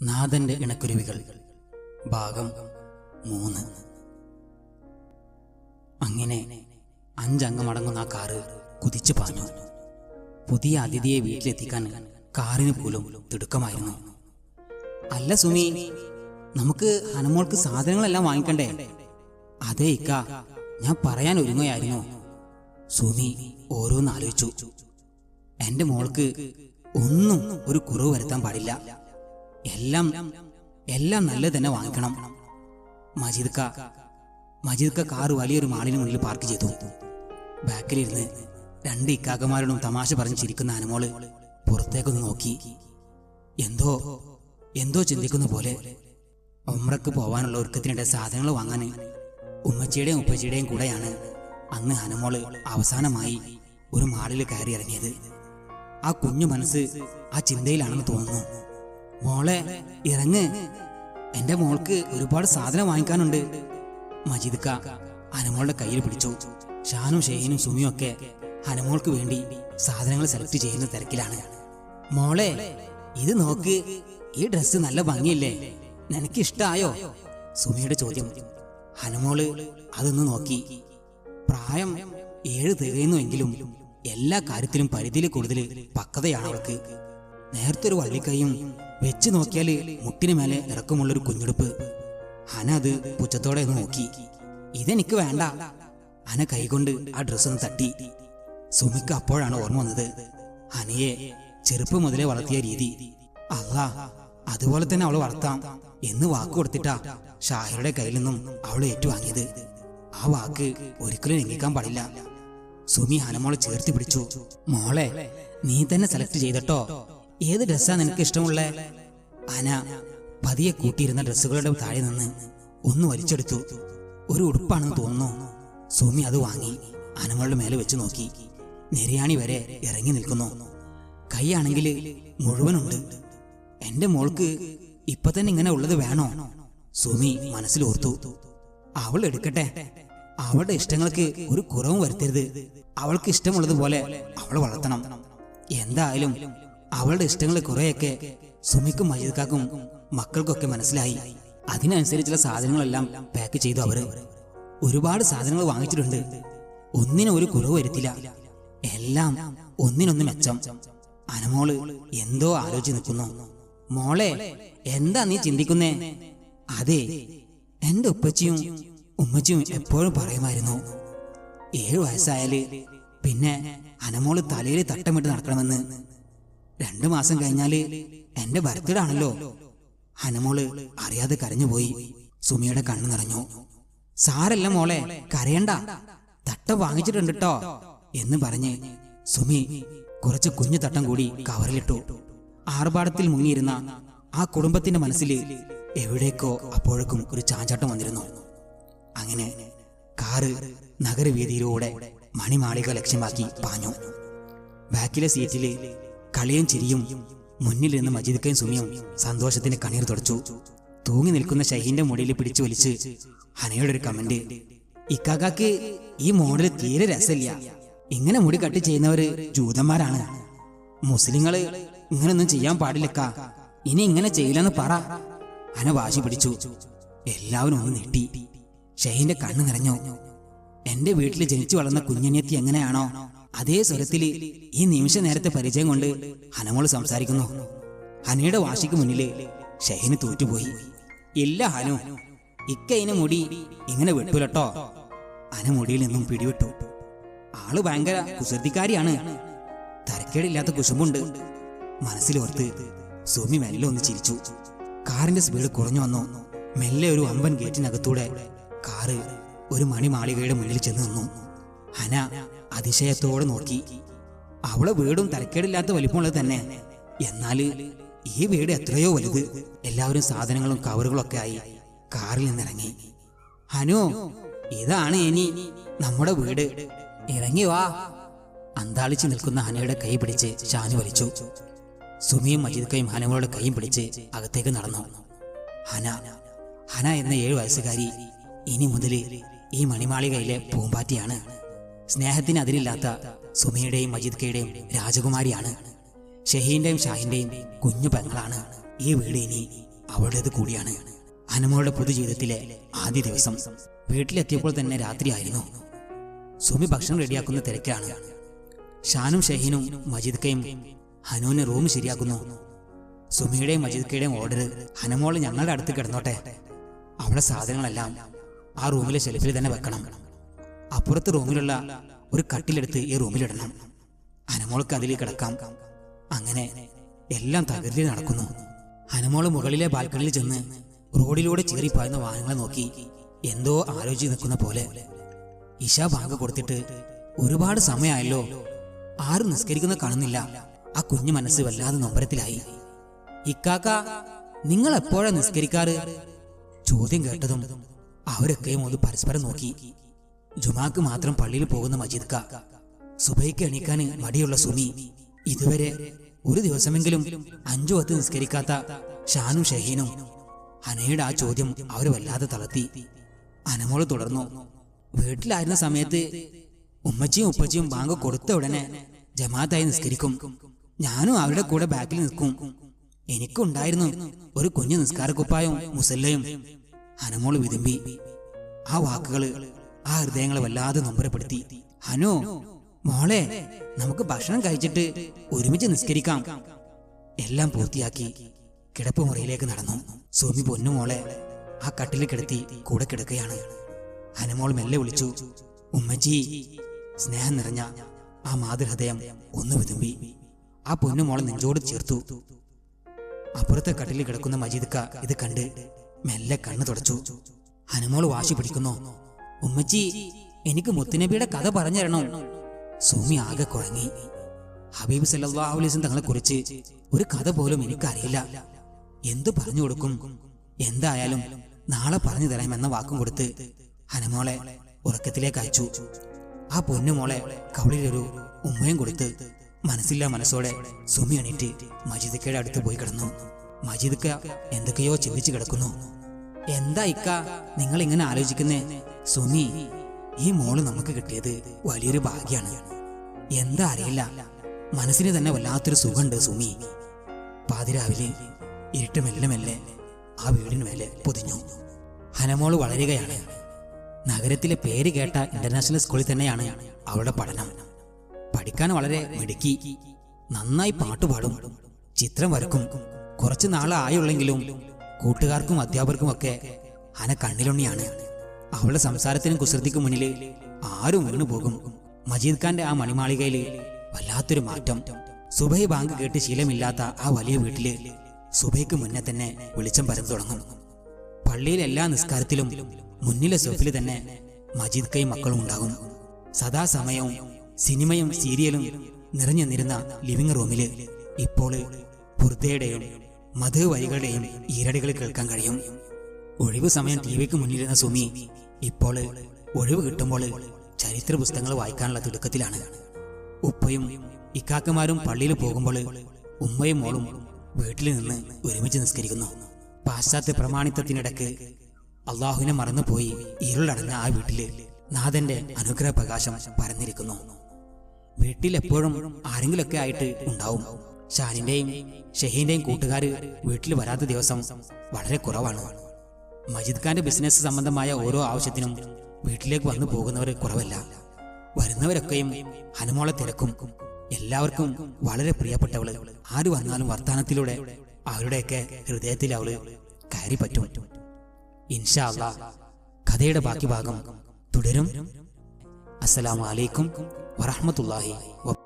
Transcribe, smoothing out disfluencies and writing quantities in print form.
നാഥന്റെ ഇണക്കുരുവികൾ ഭാഗം 3. അങ്ങനെ 5 അംഗമടങ്ങുന്ന ആ കാറ് കുതിച്ചു പാഞ്ഞു. പുതിയ അതിഥിയെ വീട്ടിലെത്തിക്കാൻ കാറിന് പോലും തിടുക്കമായിരുന്നു. അല്ല സുമി, നമുക്ക് ഹനുമോൾക്ക് സാധനങ്ങളെല്ലാം വാങ്ങിക്കണ്ടേ? അതേ ഇക്ക, ഞാൻ പറയാൻ ഒരുങ്ങുകയായിരുന്നു. സുമി ഓരോന്ന് ആലോചിച്ചു. എന്റെ മോൾക്ക് ഒന്നും ഒരു കുറവ് വരുത്താൻ പാടില്ല. എല്ലാം നല്ലത് തന്നെ വാങ്ങിക്കണം. മജീദ് കാറ് വലിയൊരു മാളിന് മുന്നിൽ പാർക്ക് ചെയ്തു. ബാക്കിലിരുന്ന് 2 ഇക്കാക്കമാരോടും തമാശ പറഞ്ഞ് ചിരിക്കുന്ന ഹനുമോള് പുറത്തേക്കൊന്ന് നോക്കി. എന്തോ ചിന്തിക്കുന്ന പോലെ. ഉംറക്ക് പോവാനുള്ള ഒരുക്കത്തിനിടെ സാധനങ്ങൾ വാങ്ങാൻ ഉമ്മച്ചിയുടെയും ഉപ്പച്ചിയുടെയും കൂടെയാണ് അന്ന് ഹനുമോള് അവസാനമായി ഒരു മാളിൽ കയറി ഇറങ്ങിയത്. ആ കുഞ്ഞു മനസ്സ് ആ ചിന്തയിലാണെന്ന് തോന്നുന്നു. മോളെ ഇറങ്ങ്, എന്റെ മോൾക്ക് ഒരുപാട് സാധനം വാങ്ങിക്കാനുണ്ട്. മജീദ് ഹനുമോളുടെ കയ്യിൽ പിടിച്ചു. ഷാനും ഷെഹീനും സുമിയും ഒക്കെ ഹനുമോൾക്ക് വേണ്ടി സാധനങ്ങൾ സെലക്ട് ചെയ്യുന്ന തിരക്കിലാണ്. മോളെ ഇത് നോക്ക്, ഈ ഡ്രസ്സ് നല്ല ഭംഗിയില്ലേ, നിനക്ക് ഇഷ്ടായോ? സുമിയുടെ ചോദ്യം. ഹനുമോള് അതൊന്ന് നോക്കി. പ്രായം 7 തികയുന്നുവെങ്കിലും എല്ലാ കാര്യത്തിലും പരിധിയിൽ കൂടുതൽ പക്വതയാണ് അവൾക്ക്. നേരത്തെ ഒരു വള്ളിക്കൈയും വെച്ച് നോക്കിയാൽ മുട്ടിന് മേലെ ഇറക്കമുള്ളൊരു കുഞ്ഞുടുപ്പ്. ഹന അത് പുച്ഛത്തോടെ ഒന്ന് നോക്കി. ഇതെനിക്ക് വേണ്ട. ഹന കൈകൊണ്ട് ആ ഡ്രസ്സ് ഒന്ന് തട്ടി. സുമിക്ക് അപ്പോഴാണ് ഓർമ്മ വന്നത് ഹനയെ ചെറുപ്പം മുതലേ വളർത്തിയ രീതി. അല്ലാ, അതുപോലെ തന്നെ അവള് വളർത്താം എന്ന് വാക്ക് കൊടുത്തിട്ടാ ഷാഹിറുടെ കയ്യിൽ നിന്നും അവൾ ഏറ്റുവാങ്ങിയത്. ആ വാക്ക് ഒരിക്കലും ലംഘിക്കാൻ പാടില്ല. സുമി ഹനമോളെ ചേർത്തി പിടിച്ചു. മോളെ നീ തന്നെ സെലക്ട് ചെയ്തട്ടോ, ഏത് ഡ്രസ്സാ നിനക്ക് ഇഷ്ടമുള്ള? ഹന പതിയെ കൂട്ടിയിരുന്ന ഡ്രസ്സുകളുടെ താഴെ നിന്ന് ഒന്ന് വലിച്ചെടുത്തു. ഒരു ഉടുപ്പാണെന്ന് തോന്നുന്നു. സുമി അത് വാങ്ങി ഹനമോളുടെ മേലെ വെച്ച് നോക്കി. നെരിയാണി വരെ ഇറങ്ങി നിൽക്കുന്നു. കൈയാണെങ്കിൽ മുഴുവനുണ്ട്. എന്റെ മോൾക്ക് ഇപ്പൊ തന്നെ ഇങ്ങനെ ഉള്ളത് വേണോ? സുമി മനസ്സിലോർത്തു. അവൾ എടുക്കട്ടെ, അവളുടെ ഇഷ്ടങ്ങൾക്ക് ഒരു കുറവും വരുത്തരുത്. അവൾക്ക് ഇഷ്ടമുള്ളതുപോലെ അവൾ വളർത്തണം. എന്തായാലും അവളുടെ ഇഷ്ടങ്ങൾ കുറെയൊക്കെ സുമിക്കും മജീദ്ക്കും മക്കൾക്കൊക്കെ മനസ്സിലായി. അതിനനുസരിച്ചുള്ള സാധനങ്ങളെല്ലാം പാക്ക് ചെയ്തു. അവര് ഒരുപാട് സാധനങ്ങൾ വാങ്ങിച്ചിട്ടുണ്ട്. ഒന്നിനും ഒരു കുറവ് വരുത്തില്ല. എല്ലാം ഒന്നിനൊന്ന് മെച്ചം. ഹനുമോള് എന്തോ ആലോചിച്ച് നിൽക്കുന്നു. മോളെ എന്താ നീ ചിന്തിക്കുന്നേ? അതെ, എന്റെ ഉപ്പച്ചിയും ഉമ്മച്ചിയും എപ്പോഴും പറയുമായിരുന്നു 7 വയസ്സായാല് പിന്നെ ഹനുമോള് തലയിൽ തട്ടമിട്ട് നടക്കണമെന്ന്. 2 മാസം കഴിഞ്ഞാല് എന്റെ ബർത്ത്ഡേ ആണല്ലോ. ഹനുമോള് അറിയാതെ കരഞ്ഞുപോയി. സുമിയുടെ കണ്ണു നിറഞ്ഞു. സാരല്ല മോളെ, കരയണ്ട, തട്ടം വാങ്ങിച്ചിട്ടുണ്ട് കേട്ടോ എന്ന് പറഞ്ഞ് സുമി കുറച്ച് കുഞ്ഞു തട്ടം കൂടി കവറിലിട്ടു. ആർഭാടത്തിൽ മുങ്ങിയിരുന്ന ആ കുടുംബത്തിന്റെ മനസ്സിൽ എവിടേക്കോ അപ്പോഴേക്കും ഒരു ചാഞ്ചാട്ടം വന്നിരുന്നു. അങ്ങനെ കാറ് നഗരവീതിയിലൂടെ മണിമാളിക ലക്ഷ്യമാക്കി പാഞ്ഞു. ബാക്കിലെ സീറ്റില് കളിയും ചിരിയും. മുന്നിൽ നിന്ന് മജീദ്ക്കയും സുമിയും സന്തോഷത്തിന് കണ്ണീർ തുടച്ചു. തൂങ്ങി നിൽക്കുന്ന ഷഹീന്റെ മുടിയിൽ പിടിച്ചു വലിച്ച് ഹനയുടെ ഒരു കമന്റ്. ഇക്കാക്കാക്ക് ഈ മോഡല് തീരെ രസമില്ല. ഇങ്ങനെ മുടി കട്ട് ചെയ്യുന്നവര് ജൂതന്മാരാണ്. മുസ്ലിങ്ങള് ഇങ്ങനൊന്നും ചെയ്യാൻ പാടില്ലക്ക. ഇനി ഇങ്ങനെ ചെയ്യില്ലെന്ന് പറ. ഹന വാശി പിടിച്ചു. എല്ലാവരും ഒന്ന് നെട്ടി. ഷഹീന്റെ കണ്ണ് നിറഞ്ഞു. എന്റെ വീട്ടിൽ ജനിച്ചു വളർന്ന കുഞ്ഞനിയത്തി എങ്ങനെയാണോ അതേ സ്വരത്തില് ഈ നിമിഷ നേരത്തെ പരിചയം കൊണ്ട് ഹനമോള് സംസാരിക്കുന്നു. ഹനയുടെ വാശിക്ക് മുന്നില് ഷഹീന് തോറ്റുപോയി. ഇല്ല ഹനു, ഇക്കയിന് മുടി ഇങ്ങനെ വെട്ടൂലട്ടോ. ഹന മുടിയിൽ നിന്നും പിടിവിട്ടു. ആള് ഭയങ്കര കുസൃതിക്കാരിയാണ്. തരക്കേടില്ലാത്ത കുശുമ്പുണ്ട്. മനസ്സിലോർത്ത് സുമി മെല്ലെ ഒന്ന് ചിരിച്ചു. കാറിന്റെ സ്പീഡ് കുറഞ്ഞു വന്നു. മെല്ലെ ഒരു അമ്പൻ ഗേറ്റിനകത്തൂടെ കാറ് ഒരു മണിമാളികയുടെ മുന്നിൽ ചെന്ന് നിന്നു. ഹന അതിശയത്തോടെ നോക്കി. അവളെ വീടും തരക്കേടില്ലാത്ത വലിപ്പമുള്ളത് തന്നെ. എന്നാല് ഈ വീട് എത്രയോ വലുത്. എല്ലാവരും സാധനങ്ങളും കവറുകളൊക്കെ ആയി കാറിൽ നിന്നിറങ്ങി. ഹനു, ഇതാണ് ഇനി നമ്മുടെ വീട്, ഇറങ്ങി വാ. അന്താളിച്ച് നിൽക്കുന്ന ഹനയുടെ കൈ പിടിച്ച് ഷാനു വലിച്ചു. സുമിയും മജീദ്ക്കയും ഹനുമോളുടെ കൈയും പിടിച്ച് അകത്തേക്ക് നടന്നു. ഹന എന്ന 7 വയസ്സുകാരി ഇനി മുതൽ ഈ മണിമാളികയിലെ പൂമ്പാറ്റിയാണ്. സ്നേഹത്തിന് അതിരില്ലാത്ത സുമിയുടെയും മജീദ്ക്കയുടെയും രാജകുമാരിയാണ്. ഷഹീന്റെയും ഷാഹിന്റെയും കുഞ്ഞു പെങ്ങളാണ്. ഈ വീട് ഇനി അവളുടേത് കൂടിയാണ്. ഹനുമോളുടെ പൊതുജീവിതത്തിലെ ആദ്യ ദിവസം. വീട്ടിലെത്തിയപ്പോൾ തന്നെ രാത്രിയായിരുന്നു. സുമി ഭക്ഷണം റെഡിയാക്കുന്ന തിരക്കാണ്. ഷാനും ഷഹീനും മജീദ്ക്കയും ഹനുവിന് റൂം ശരിയാക്കുന്നു. സുമിയുടെയും മജീദ്ക്കയുടെയും ഓർഡർ, ഹനുമോൾ ഞങ്ങളുടെ അടുത്ത് കിടന്നോട്ടെ, അവളുടെ സാധനങ്ങളെല്ലാം ആ റൂമിലെ ഷെൽഫിൽ തന്നെ വെക്കണം, അപ്പുറത്ത് റൂമിലുള്ള ഒരു കട്ടിലെടുത്ത് ഈ റൂമിലിടണം, ഹനുമോൾക്ക് അതിൽ കിടക്കാം. അങ്ങനെ എല്ലാം തകൃതി നടക്കുന്നു. ഹനുമോൾ മുകളിലെ ബാൽക്കണിയിൽ ചെന്ന് റോഡിലൂടെ ചീറിപ്പായുന്ന വാഹനങ്ങളെ നോക്കി എന്തോ ആലോചിച്ച് നിൽക്കുന്ന പോലെ. ഇശ ബാങ്ക് കൊടുത്തിട്ട് ഒരുപാട് സമയമായല്ലോ, ആരും നിസ്കരിക്കുന്ന കാണുന്നില്ല. ആ കുഞ്ഞു മനസ്സ് വല്ലാതെ നൊമ്പരത്തിലായി. ഇക്കാക്ക, നിങ്ങൾ എപ്പോഴാ നിസ്കരിക്കാറ്? ചോദ്യം കേട്ടതും അവരൊക്കെയും ഒന്ന് പരസ്പരം നോക്കി. ജുമാക്ക് മാത്രം പള്ളിയിൽ പോകുന്ന മജീദ്ക്ക, സുബൈക്ക് എണീക്കാൻ മടിയുള്ള സുമി, ഇതുവരെ ഒരു ദിവസമെങ്കിലും 5 വക്ത് നിസ്കരിക്കാത്ത ഷാനും ഷഹീനും. ഹനയുടെ ആ ചോദ്യം അവർ വല്ലാതെ തളർത്തി. ഹനമോൾ തുടർന്നു, വീട്ടിലായിരുന്ന സമയത്ത് ഉമ്മച്ചിയും ഉപ്പച്ചിയും ബാങ്ക് കൊടുത്ത ഉടനെ ജമാഅത്തായി നിസ്കരിക്കും. ഞാനും അവരുടെ കൂടെ ബാക്കിൽ നിൽക്കും. എനിക്കുണ്ടായിരുന്നു ഒരു കുഞ്ഞു നിസ്കാരക്കുപ്പായും മുസല്ലയും. ഹനമോൾ വിതുമ്പി. ആ വാക്കുകള് ആ ഹൃദയങ്ങളെ വല്ലാതെ നൊമ്പരപ്പെടുത്തി. ഹനു മോളെ, നമുക്ക് ഭക്ഷണം കഴിച്ചിട്ട് ഒരുമിച്ച് നിസ്കരിക്കാം. എല്ലാം പൂർത്തിയാക്കി കിടപ്പ് മുറിയിലേക്ക് നടന്നു. സുമി പൊന്നുമോളെ ആ കട്ടിൽ കിടത്തി കൂടെ കിടക്കുകയാണ്. ഹനുമോൾ മെല്ലെ വിളിച്ചു, ഉമ്മച്ചി. സ്നേഹം നിറഞ്ഞ ആ മാതൃഹൃദയം ഒന്ന് വിതുമ്പി. ആ പൊന്നുമോളെ നെഞ്ചോട് ചേർത്തു. അപ്പുറത്തെ കട്ടിൽ കിടക്കുന്ന മജീദ്ക്ക ഇത് കണ്ട് മെല്ലെ കണ്ണു തുടച്ചു. ഹനുമോൾ വാശി പിടിക്കുന്നു, ഉമ്മച്ചി, എനിക്ക് മുത്തുനബിയുടെ കഥ പറഞ്ഞു തരണം. സുമി ആകെ കുഴങ്ങി. ഹബീബ് സല്ലല്ലാഹു അലൈഹി വസല്ലം തങ്ങളെ കുറിച്ച് ഒരു കഥ പോലും എനിക്കറിയില്ല. എന്തു പറഞ്ഞു കൊടുക്കും? എന്തായാലും നാളെ പറഞ്ഞു തരാമെന്ന വാക്കും കൊടുത്ത് ഹനുമോളെ ഉറക്കത്തിലേക്ക് അയച്ചു. ആ പൊന്നുമോളെ കവളിലൊരു ഉമ്മയും കൊടുത്ത് മനസ്സില്ലാ മനസ്സോടെ സുമി എണീറ്റ് മജീദ്ക്കയുടെ അടുത്ത് പോയി കിടന്നു. മജീദ്ക്ക എന്തൊക്കെയോ ചിന്തിച്ചു കിടക്കുന്നു. എന്താ ഇക്ക നിങ്ങൾ ഇങ്ങനെ ആലോചിക്കുന്നേ? സുമി, ഈ മോള് നമുക്ക് കിട്ടിയത് വലിയൊരു ഭാഗ്യാണ്. എന്താ അറിയില്ല, മനസ്സിന് തന്നെ വല്ലാത്തൊരു സുഖമുണ്ട് സുമി. പാതിരാവിലെ ഇരുട്ട് മെല്ലെ മെല്ലെ ആ വീടിന് മേലെ പൊതിഞ്ഞു. ഹനമോള് വളരുകയാണ്. നഗരത്തിലെ പേര് കേട്ട ഇന്റർനാഷണൽ സ്കൂളിൽ തന്നെയാണ് അവളുടെ പഠനം. പഠിക്കാൻ വളരെ മിടുക്കി, നന്നായി പാട്ടുപാടും, ചിത്രം വരക്കും. കുറച്ചു നാളായുള്ളെങ്കിലും കൂട്ടുകാർക്കും അധ്യാപകർക്കും ഒക്കെ ഹന കണ്ണിലുണ്ണിയാണ്. അവളുടെ സംസാരത്തിനും കുസൃതിക്കും മുന്നിൽ ആരും വീണു പോകും. മജീദ് ഖാന്റെ ആ മണിമാളികയിൽ വല്ലാത്തൊരു മാറ്റം. സുബൈ ബാങ്ക് കേട്ട് ശീലമില്ലാത്ത ആ വലിയ വീട്ടില് സുബൈക്ക് മുന്നേ തന്നെ വെളിച്ചം പരന്നു തുടങ്ങും. പള്ളിയിലെ എല്ലാ നിസ്കാരത്തിലും മുന്നിലെ സോഫിൽ തന്നെ മജീദ് ഖയും മക്കളും ഉണ്ടാകും. സദാസമയവും സിനിമയും സീരിയലും നിറഞ്ഞു നിരുന്ന ലിവിംഗ് റൂമില് ഇപ്പോൾ ബുർദയുടെയും മധു വരികളുടെയും ഈരടികൾ കേൾക്കാൻ കഴിയും. ഒഴിവു സമയം ടിവിക്ക് മുന്നിലിരുന്ന സുമി ഇപ്പോൾ ഒഴിവ് കിട്ടുമ്പോൾ ചരിത്ര പുസ്തകങ്ങൾ വായിക്കാനുള്ള തിടുക്കത്തിലാണ്. ഉപ്പയും ഇക്കാക്കമാരും പള്ളിയിൽ പോകുമ്പോൾ ഉമ്മയും മോളും വീട്ടിൽ നിന്ന് ഒരുമിച്ച് നിസ്കരിക്കുന്നു. പാശ്ചാത്യ പ്രമാണിത്വത്തിനിടക്ക് അള്ളാഹുവിനെ മറന്നുപോയി ഇരുളടഞ്ഞ ആ വീട്ടില് നാഥന്റെ അനുഗ്രഹ പ്രകാശം പരന്നിരിക്കുന്നു. വീട്ടിൽ എപ്പോഴും ആരെങ്കിലൊക്കെ ആയിട്ട് ഉണ്ടാവും. ഷാനിന്റെയും ഷഹീന്റെയും കൂട്ടുകാര് വീട്ടിൽ വരാത്ത ദിവസം വളരെ കുറവാണ്. മജീദ് ഖാന്റെ ബിസിനസ് സംബന്ധമായ ഓരോ ആവശ്യത്തിനും വീട്ടിലേക്ക് വന്നു പോകുന്നവർ കുറവല്ല. വരുന്നവരൊക്കെയും ഹനുമോളെ തിരക്കും. എല്ലാവർക്കും വളരെ പ്രിയപ്പെട്ടവള്. ആര് വന്നാലും വർത്താനത്തിലൂടെ അവരുടെയൊക്കെ ഹൃദയത്തിൽ അവള് കയറി പറ്റും. ഇൻഷാ അല്ലാഹ് കഥയുടെ ബാക്കി ഭാഗം തുടരും. അസ്സലാമു അലൈക്കും വറഹ്മത്തുള്ളാഹി വബറകാതുഹു.